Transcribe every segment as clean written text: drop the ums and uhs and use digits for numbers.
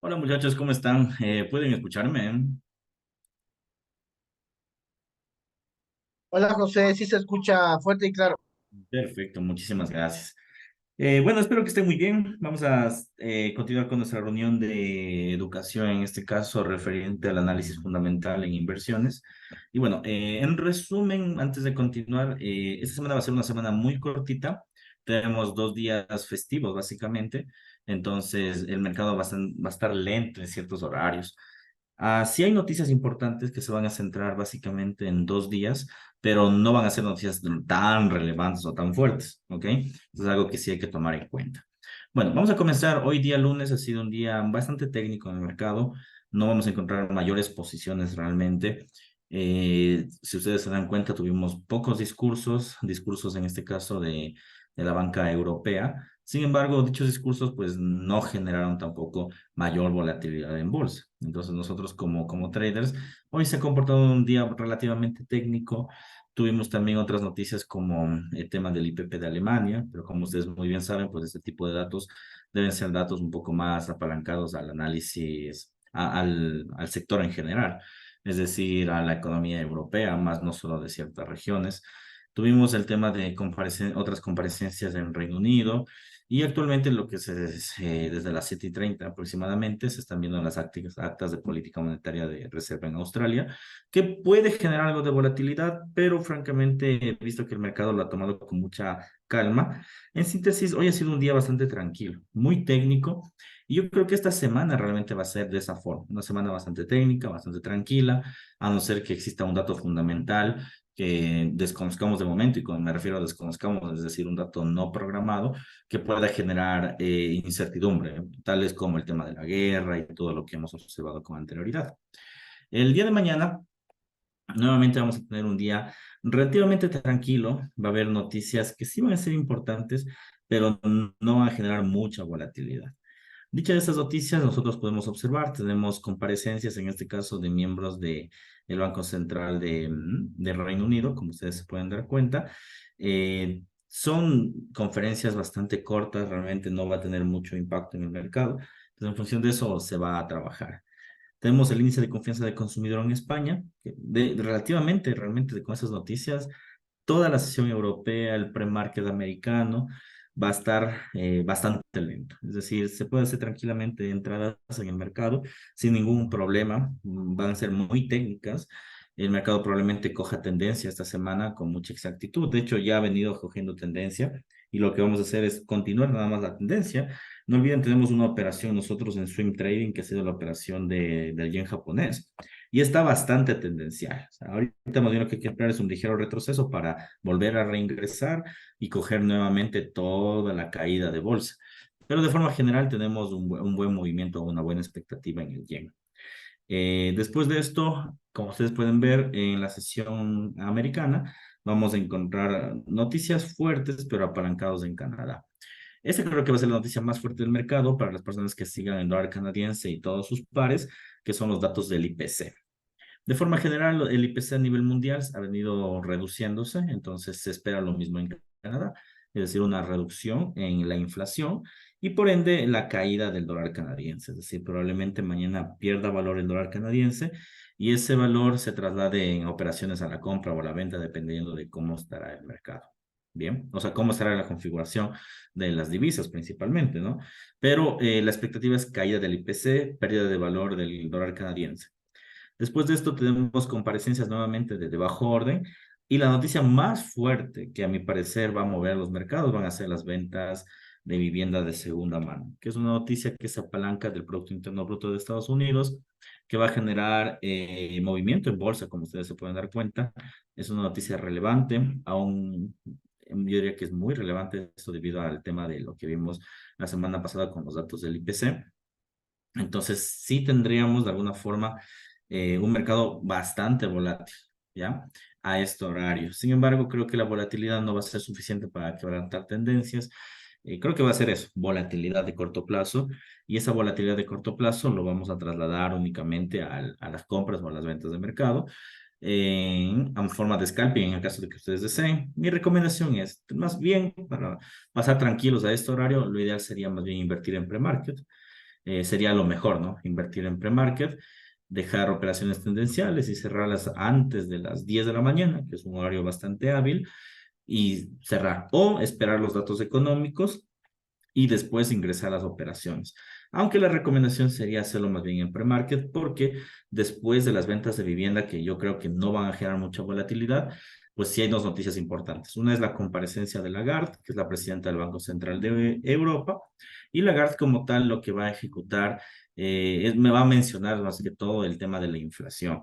Hola muchachos, ¿cómo están? ¿Pueden escucharme? Hola José, sí se escucha fuerte y claro. Perfecto, muchísimas gracias. Bueno, espero que esté muy bien. Vamos a continuar con nuestra reunión de educación, en este caso referente al análisis fundamental en inversiones. Y bueno, en resumen, antes de continuar, esta semana va a ser una semana muy cortita. Tenemos 2 días festivos, básicamente. Entonces, el mercado va a estar lento en ciertos horarios. Sí hay noticias importantes que se van a centrar básicamente en 2 días, pero no van a ser noticias tan relevantes o tan fuertes, ¿ok? Es algo que sí hay que tomar en cuenta. Bueno, vamos a comenzar. Hoy día lunes ha sido un día bastante técnico en el mercado. No vamos a encontrar mayores posiciones realmente. Si ustedes se dan cuenta, tuvimos pocos discursos en este caso de la banca europea. Sin embargo, dichos discursos pues no generaron tampoco mayor volatilidad en bolsa. Entonces nosotros como traders, hoy se ha comportado un día relativamente técnico. Tuvimos también otras noticias como el tema del IPP de Alemania, pero como ustedes muy bien saben, pues este tipo de datos deben ser datos un poco más apalancados al análisis, al sector en general, es decir, a la economía europea, más no solo de ciertas regiones. Tuvimos el tema de otras comparecencias en Reino Unido, y actualmente lo que desde las 7:30 aproximadamente se están viendo las actas de política monetaria de reserva en Australia, que puede generar algo de volatilidad, pero francamente he visto que el mercado lo ha tomado con mucha calma. En síntesis, hoy ha sido un día bastante tranquilo, muy técnico, y yo creo que esta semana realmente va a ser de esa forma, una semana bastante técnica, bastante tranquila, a no ser que exista un dato fundamental que desconozcamos de momento, y cuando me refiero a desconozcamos, es decir, un dato no programado que pueda generar incertidumbre, tales como el tema de la guerra y todo lo que hemos observado con anterioridad. El día de mañana, nuevamente vamos a tener un día relativamente tranquilo. Va a haber noticias que sí van a ser importantes, pero no van a generar mucha volatilidad. Dichas estas noticias, nosotros podemos observar, tenemos comparecencias, en este caso, de miembros del Banco Central del Reino Unido, como ustedes se pueden dar cuenta. Son conferencias bastante cortas, realmente no va a tener mucho impacto en el mercado. Entonces, en función de eso, se va a trabajar. Tenemos el índice de confianza del consumidor en España, que relativamente, realmente, con esas noticias, toda la sesión europea, el pre-market americano, va a estar bastante lento. Es decir, se puede hacer tranquilamente entradas en el mercado sin ningún problema. Van a ser muy técnicas. El mercado probablemente coja tendencia esta semana con mucha exactitud. De hecho, ya ha venido cogiendo tendencia, y lo que vamos a hacer es continuar nada más la tendencia. No olviden, tenemos una operación nosotros en Swing Trading, que ha sido la operación del yen japonés, y está bastante tendencial. O sea, ahorita más bien lo que hay que esperar es un ligero retroceso para volver a reingresar y coger nuevamente toda la caída de bolsa. Pero de forma general tenemos un buen movimiento, una buena expectativa en el yen. Después de esto, como ustedes pueden ver en la sesión americana, vamos a encontrar noticias fuertes pero apalancados en Canadá. Esta creo que va a ser la noticia más fuerte del mercado para las personas que sigan el dólar canadiense y todos sus pares, que son los datos del IPC. De forma general, el IPC a nivel mundial ha venido reduciéndose, entonces se espera lo mismo en Canadá, es decir, una reducción en la inflación y por ende la caída del dólar canadiense, es decir, probablemente mañana pierda valor el dólar canadiense y ese valor se traslade en operaciones a la compra o a la venta dependiendo de cómo estará el mercado. Bien, o sea, cómo estará la configuración de las divisas principalmente, ¿no? Pero la expectativa es caída del IPC, pérdida de valor del dólar canadiense. Después de esto tenemos comparecencias nuevamente de bajo orden, y la noticia más fuerte que a mi parecer va a mover los mercados van a ser las ventas de vivienda de segunda mano, que es una noticia que se apalanca del Producto Interno Bruto de Estados Unidos, que va a generar movimiento en bolsa, como ustedes se pueden dar cuenta. Es una noticia relevante, aún yo diría que es muy relevante esto debido al tema de lo que vimos la semana pasada con los datos del IPC. Entonces, sí tendríamos de alguna forma un mercado bastante volátil, ¿ya? A este horario. Sin embargo, creo que la volatilidad no va a ser suficiente para quebrantar tendencias. Creo que va a ser eso, volatilidad de corto plazo, y esa volatilidad de corto plazo lo vamos a trasladar únicamente a las compras o a las ventas de mercado en forma de scalping en el caso de que ustedes deseen. Mi recomendación es, más bien, para pasar tranquilos a este horario, lo ideal sería más bien invertir en pre-market. sería lo mejor, ¿no? Invertir en pre-market, dejar operaciones tendenciales y cerrarlas antes de las 10 de la mañana, que es un horario bastante hábil, y cerrar. O esperar los datos económicos y después ingresar a las operaciones. Aunque la recomendación sería hacerlo más bien en pre-market porque después de las ventas de vivienda, que yo creo que no van a generar mucha volatilidad, pues sí hay dos noticias importantes. Una es la comparecencia de Lagarde, que es la presidenta del Banco Central de Europa, y Lagarde como tal lo que va a ejecutar me va a mencionar más que todo el tema de la inflación.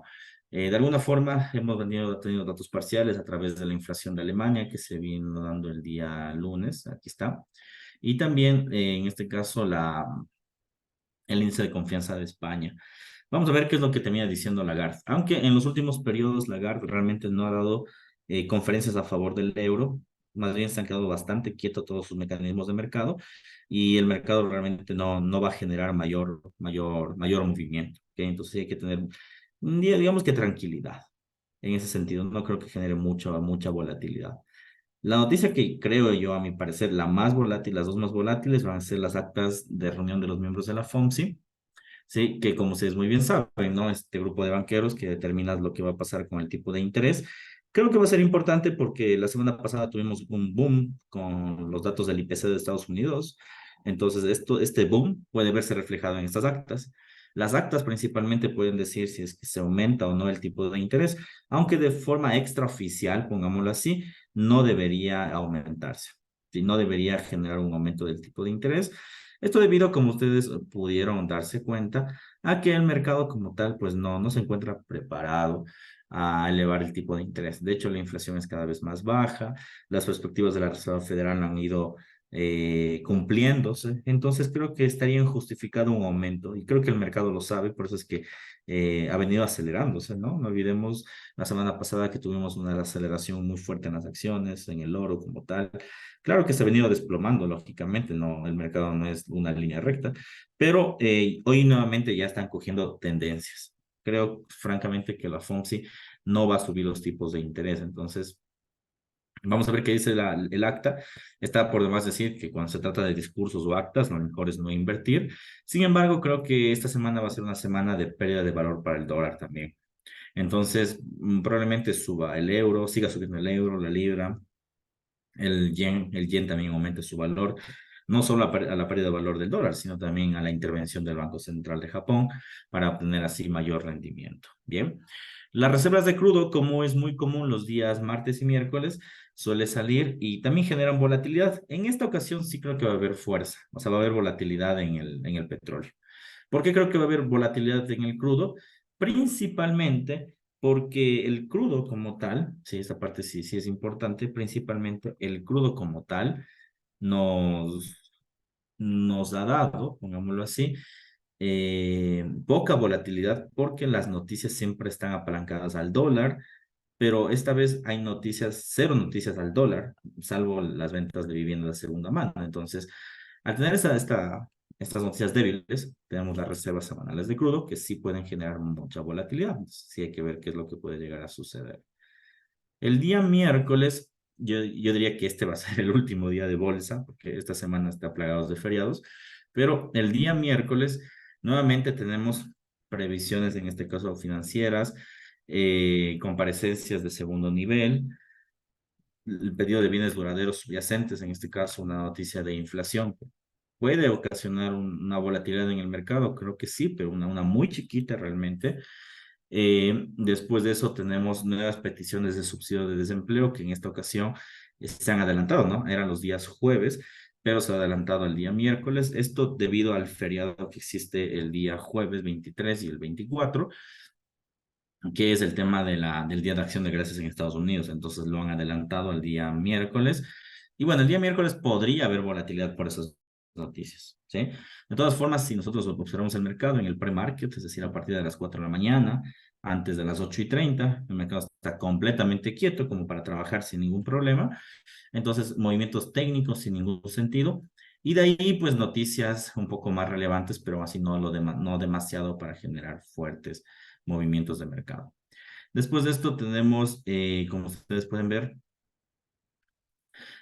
De alguna forma hemos venido teniendo datos parciales a través de la inflación de Alemania que se vino dando el día lunes, aquí está, y también en este caso el índice de confianza de España. Vamos a ver qué es lo que tenía diciendo Lagarde. Aunque en los últimos periodos Lagarde realmente no ha dado conferencias a favor del euro, más bien se han quedado bastante quietos todos sus mecanismos de mercado y el mercado realmente no va a generar mayor movimiento. ¿Ok? Entonces hay que tener, digamos que tranquilidad en ese sentido. No creo que genere mucha volatilidad. La noticia que creo yo, a mi parecer, la más volátil, las dos más volátiles van a ser las actas de reunión de los miembros de la FOMC, sí, que como ustedes muy bien saben, ¿no? Este grupo de banqueros que determina lo que va a pasar con el tipo de interés. Creo que va a ser importante porque la semana pasada tuvimos un boom con los datos del IPC de Estados Unidos. Entonces, este boom puede verse reflejado en estas actas. Las actas principalmente pueden decir si es que se aumenta o no el tipo de interés, aunque de forma extraoficial, pongámoslo así, no debería aumentarse. Sí, no debería generar un aumento del tipo de interés. Esto debido, como ustedes pudieron darse cuenta, a que el mercado como tal, pues no se encuentra preparado a elevar el tipo de interés. De hecho, la inflación es cada vez más baja, las perspectivas de la Reserva Federal han ido cumpliéndose, entonces creo que estaría justificado un aumento y creo que el mercado lo sabe, por eso es que ha venido acelerándose, ¿no? No olvidemos la semana pasada que tuvimos una aceleración muy fuerte en las acciones, en el oro como tal. Claro que se ha venido desplomando, lógicamente, no, el mercado no es una línea recta, pero hoy nuevamente ya están cogiendo tendencias. Creo, francamente, que la FOMC no va a subir los tipos de interés, entonces vamos a ver qué dice el acta. Está por demás decir que cuando se trata de discursos o actas, lo mejor es no invertir. Sin embargo, creo que esta semana va a ser una semana de pérdida de valor para el dólar también. Entonces, probablemente suba el euro, siga subiendo el euro, la libra, el yen también aumente su valor, no solo a la pérdida de valor del dólar, sino también a la intervención del Banco Central de Japón para obtener así mayor rendimiento. Bien, las reservas de crudo, como es muy común los días martes y miércoles, suele salir y también generan volatilidad. En esta ocasión sí creo que va a haber fuerza, o sea, va a haber volatilidad en el petróleo. ¿Por qué creo que va a haber volatilidad en el crudo? Principalmente porque el crudo como tal, sí, esta parte sí es importante, principalmente el crudo como tal nos, nos ha dado, pongámoslo así, poca volatilidad porque las noticias siempre están apalancadas al dólar, pero esta vez hay noticias, cero noticias al dólar, salvo las ventas de vivienda de segunda mano. Entonces, al tener estas noticias débiles, tenemos las reservas semanales de crudo que sí pueden generar mucha volatilidad. Entonces, sí hay que ver qué es lo que puede llegar a suceder. El día miércoles, yo diría que este va a ser el último día de bolsa, porque esta semana está plagados de feriados, pero el día miércoles nuevamente tenemos previsiones, en este caso financieras, comparecencias de segundo nivel, el pedido de bienes duraderos subyacentes, en este caso una noticia de inflación. ¿Puede ocasionar una volatilidad en el mercado? Creo que sí, pero una muy chiquita realmente. Después de eso tenemos nuevas peticiones de subsidio de desempleo que en esta ocasión se han adelantado, ¿no? Eran los días jueves, pero se ha adelantado al día miércoles. Esto debido al feriado que existe el día jueves 23 y el 24, que es el tema del Día de Acción de Gracias en Estados Unidos. Entonces lo han adelantado al día miércoles. Y bueno, el día miércoles podría haber volatilidad por esas noticias, ¿sí? De todas formas, si nosotros observamos el mercado en el pre-market, es decir, a partir de las 4 de la mañana, antes de las 8:30, el mercado está completamente quieto como para trabajar sin ningún problema. Entonces, movimientos técnicos sin ningún sentido. Y de ahí, pues, noticias un poco más relevantes, pero así no demasiado para generar fuertes movimientos de mercado. Después de esto tenemos, como ustedes pueden ver,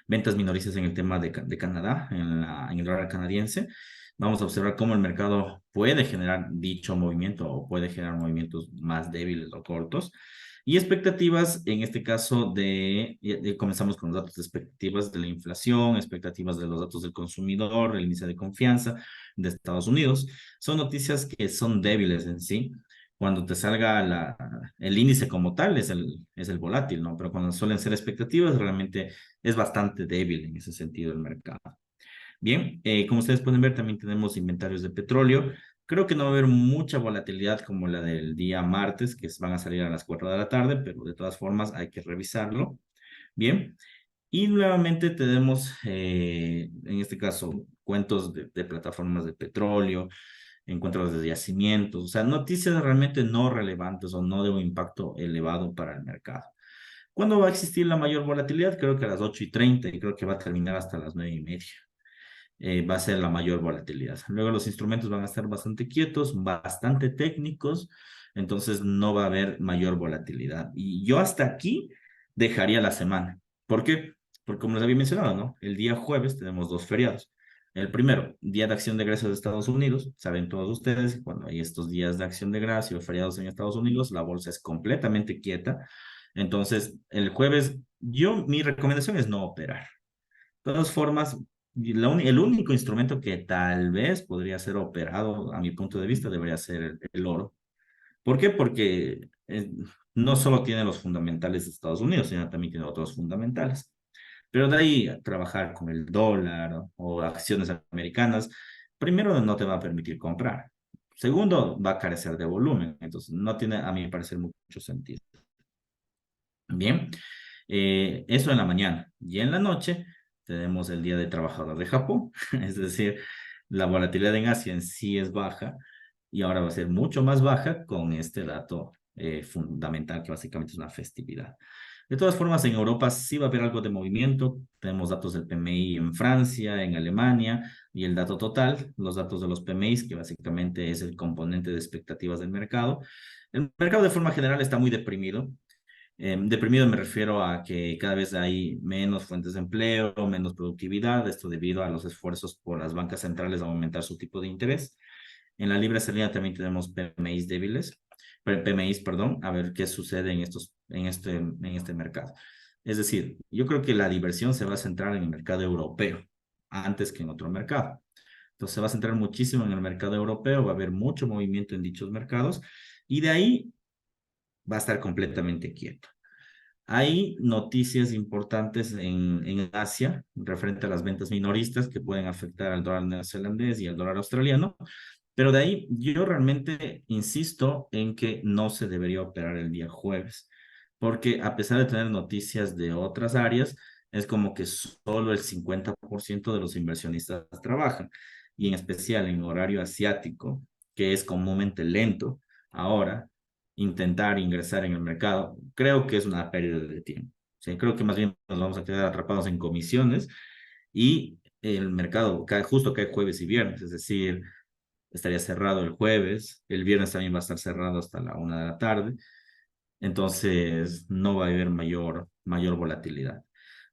ventas minoristas en el tema de Canadá, en el dólar canadiense. Vamos a observar cómo el mercado puede generar dicho movimiento o puede generar movimientos más débiles o cortos. Y expectativas, en este caso, comenzamos con los datos de expectativas de la inflación, expectativas de los datos del consumidor, el índice de confianza de Estados Unidos. Son noticias que son débiles en sí. Cuando te salga el índice como tal es el volátil, ¿no? Pero cuando suelen ser expectativas, realmente es bastante débil en ese sentido el mercado. Bien, como ustedes pueden ver, también tenemos inventarios de petróleo. Creo que no va a haber mucha volatilidad como la del día martes, que van a salir a las 4 de la tarde, pero de todas formas hay que revisarlo. Bien, y nuevamente tenemos, en este caso, cuentos de plataformas de petróleo, encuentros de yacimientos, o sea, noticias realmente no relevantes o no de un impacto elevado para el mercado. ¿Cuándo va a existir la mayor volatilidad? Creo que a las 8:30 y creo que va a terminar hasta las 9:30. Va a ser la mayor volatilidad. Luego los instrumentos van a estar bastante quietos, bastante técnicos, entonces no va a haber mayor volatilidad. Y yo hasta aquí dejaría la semana. ¿Por qué? Porque como les había mencionado, ¿no? El día jueves tenemos dos feriados. El primero, Día de Acción de Gracias de Estados Unidos. Saben todos ustedes que cuando hay estos días de Acción de Gracias o feriados en Estados Unidos, la bolsa es completamente quieta. Entonces, el jueves, mi recomendación es no operar. De todas formas, el único instrumento que tal vez podría ser operado, a mi punto de vista, debería ser el oro. ¿Por qué? Porque no solo tiene los fundamentales de Estados Unidos, sino también tiene otros fundamentales. Pero de ahí a trabajar con el dólar o acciones americanas, primero no te va a permitir comprar. Segundo, va a carecer de volumen. Entonces, no tiene, a mi parecer, mucho sentido. Bien, eso en la mañana. Y en la noche tenemos el Día de Trabajador de Japón, es decir, la volatilidad en Asia en sí es baja y ahora va a ser mucho más baja con este dato fundamental que básicamente es una festividad. De todas formas, en Europa sí va a haber algo de movimiento. Tenemos datos del PMI en Francia, en Alemania y el dato total, los datos de los PMIs, que básicamente es el componente de expectativas del mercado. El mercado de forma general está muy deprimido. Deprimido me refiero a que cada vez hay menos fuentes de empleo, menos productividad, esto debido a los esfuerzos por las bancas centrales a aumentar su tipo de interés. En la libra esterlina también tenemos PMIs débiles, PMIs, perdón, a ver qué sucede en este mercado. Es decir, yo creo que la diversión se va a centrar en el mercado europeo antes que en otro mercado. Entonces se va a centrar muchísimo en el mercado europeo, va a haber mucho movimiento en dichos mercados y de ahí va a estar completamente quieto. Hay noticias importantes en Asia referente a las ventas minoristas que pueden afectar al dólar neozelandés y al dólar australiano, pero de ahí yo realmente insisto en que no se debería operar el día jueves, porque a pesar de tener noticias de otras áreas, es como que solo el 50% de los inversionistas trabajan, y en especial en horario asiático, que es comúnmente lento. Ahora, intentar ingresar en el mercado, creo que es una pérdida de tiempo. Sí, creo que más bien nos vamos a quedar atrapados en comisiones y el mercado cae, justo cae jueves y viernes, es decir, estaría cerrado el jueves, el viernes también va a estar cerrado hasta la 1 de la tarde, entonces no va a haber mayor volatilidad.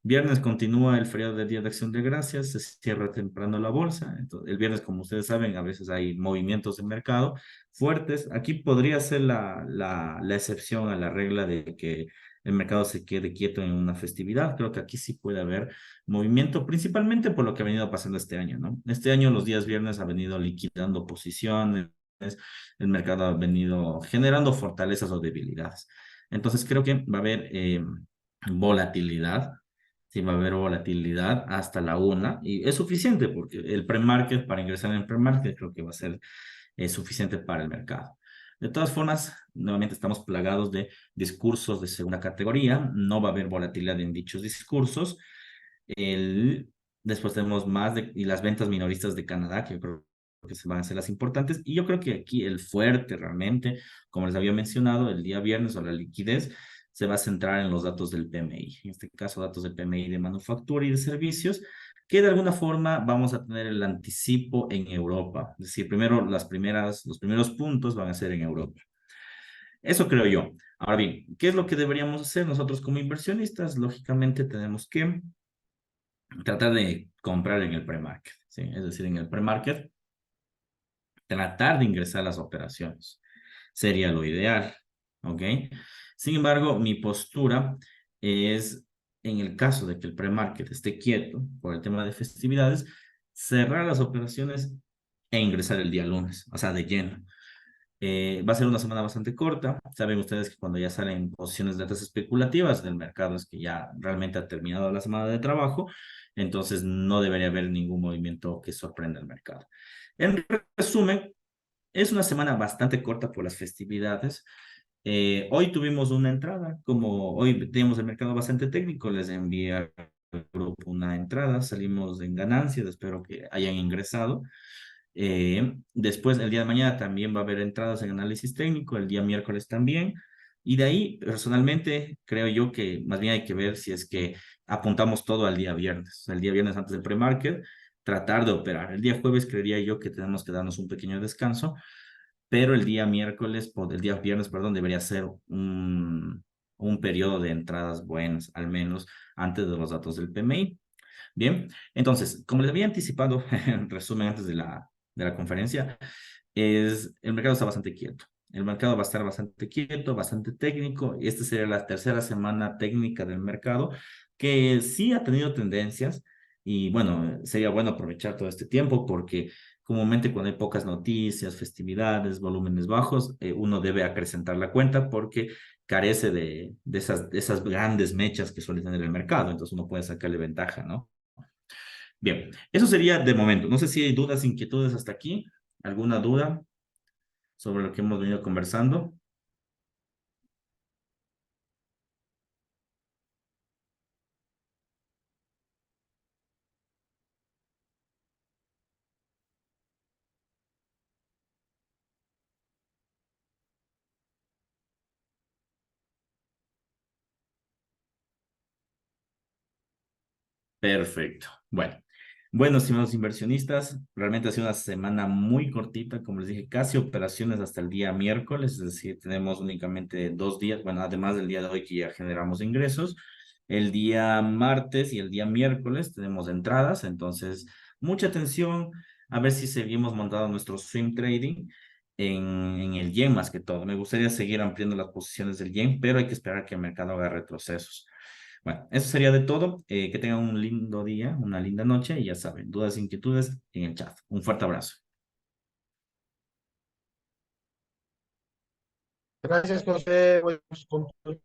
Viernes continúa el feriado del Día de Acción de Gracias, se cierra temprano la bolsa. Entonces, el viernes, como ustedes saben, a veces hay movimientos de mercado fuertes. Aquí podría ser la excepción a la regla de que el mercado se quede quieto en una festividad. Creo que aquí sí puede haber movimiento, principalmente por lo que ha venido pasando este año, ¿no? Este año los días viernes ha venido liquidando posiciones, el mercado ha venido generando fortalezas o debilidades. Entonces creo que va a haber volatilidad, sí va a haber volatilidad hasta la 1 y es suficiente porque el pre-market, para ingresar en el pre-market, creo que va a ser suficiente para el mercado. De todas formas, nuevamente estamos plagados de discursos de segunda categoría, no va a haber volatilidad en dichos discursos. El, Después tenemos y las ventas minoristas de Canadá, que yo creo que se van a ser las importantes. Y yo creo que aquí el fuerte realmente, como les había mencionado, el día viernes o la liquidez, se va a centrar en los datos del PMI. En este caso, datos del PMI de manufactura y de servicios, que de alguna forma vamos a tener el anticipo en Europa. Es decir, primero los primeros puntos van a ser en Europa. Eso creo yo. Ahora bien, ¿qué es lo que deberíamos hacer nosotros como inversionistas? Lógicamente tenemos que tratar de comprar en el pre-market, ¿sí? Es decir, en el pre-market tratar de ingresar a las operaciones. Sería lo ideal, ¿ok? Sin embargo, mi postura es, en el caso de que el pre-market esté quieto por el tema de festividades, cerrar las operaciones e ingresar el día lunes, o sea, de lleno. Va a ser una semana bastante corta. Saben ustedes que cuando ya salen posiciones de altas especulativas del mercado es que ya realmente ha terminado la semana de trabajo, entonces no debería haber ningún movimiento que sorprenda al mercado. En resumen, es una semana bastante corta por las festividades. Hoy tuvimos una entrada, como hoy tenemos el mercado bastante técnico, les envié al grupo una entrada, salimos en ganancias, espero que hayan ingresado. Después, el día de mañana también va a haber entradas en análisis técnico, el día miércoles también. Y de ahí, personalmente, creo yo que más bien hay que ver si es que apuntamos todo al día viernes. El día viernes antes del pre-market, tratar de operar. El día jueves creería yo que tenemos que darnos un pequeño descanso, pero el día miércoles, o el día viernes, perdón, debería ser un periodo de entradas buenas, al menos antes de los datos del PMI. Bien, entonces, como les había anticipado, en resumen, antes de la conferencia, el mercado está bastante quieto. El mercado va a estar bastante quieto, bastante técnico, y esta sería la tercera semana técnica del mercado, que sí ha tenido tendencias, y bueno, sería bueno aprovechar todo este tiempo porque comúnmente cuando hay pocas noticias, festividades, volúmenes bajos, uno debe acrecentar la cuenta porque carece de esas grandes mechas que suele tener el mercado, entonces uno puede sacarle ventaja, ¿no? Bien, eso sería de momento. No sé si hay dudas, inquietudes hasta aquí. ¿Alguna duda sobre lo que hemos venido conversando? Perfecto. Bueno, estimados inversionistas, realmente ha sido una semana muy cortita, como les dije, casi operaciones hasta el día miércoles, es decir, tenemos únicamente 2 días, bueno, además del día de hoy que ya generamos ingresos, el día martes y el día miércoles tenemos entradas, entonces mucha atención a ver si seguimos montando nuestro swing trading en el yen más que todo. Me gustaría seguir ampliando las posiciones del yen, pero hay que esperar que el mercado haga retrocesos. Bueno, eso sería de todo. Que tengan un lindo día, una linda noche y ya saben, dudas, inquietudes en el chat. Un fuerte abrazo. Gracias, José. Buenos puntos.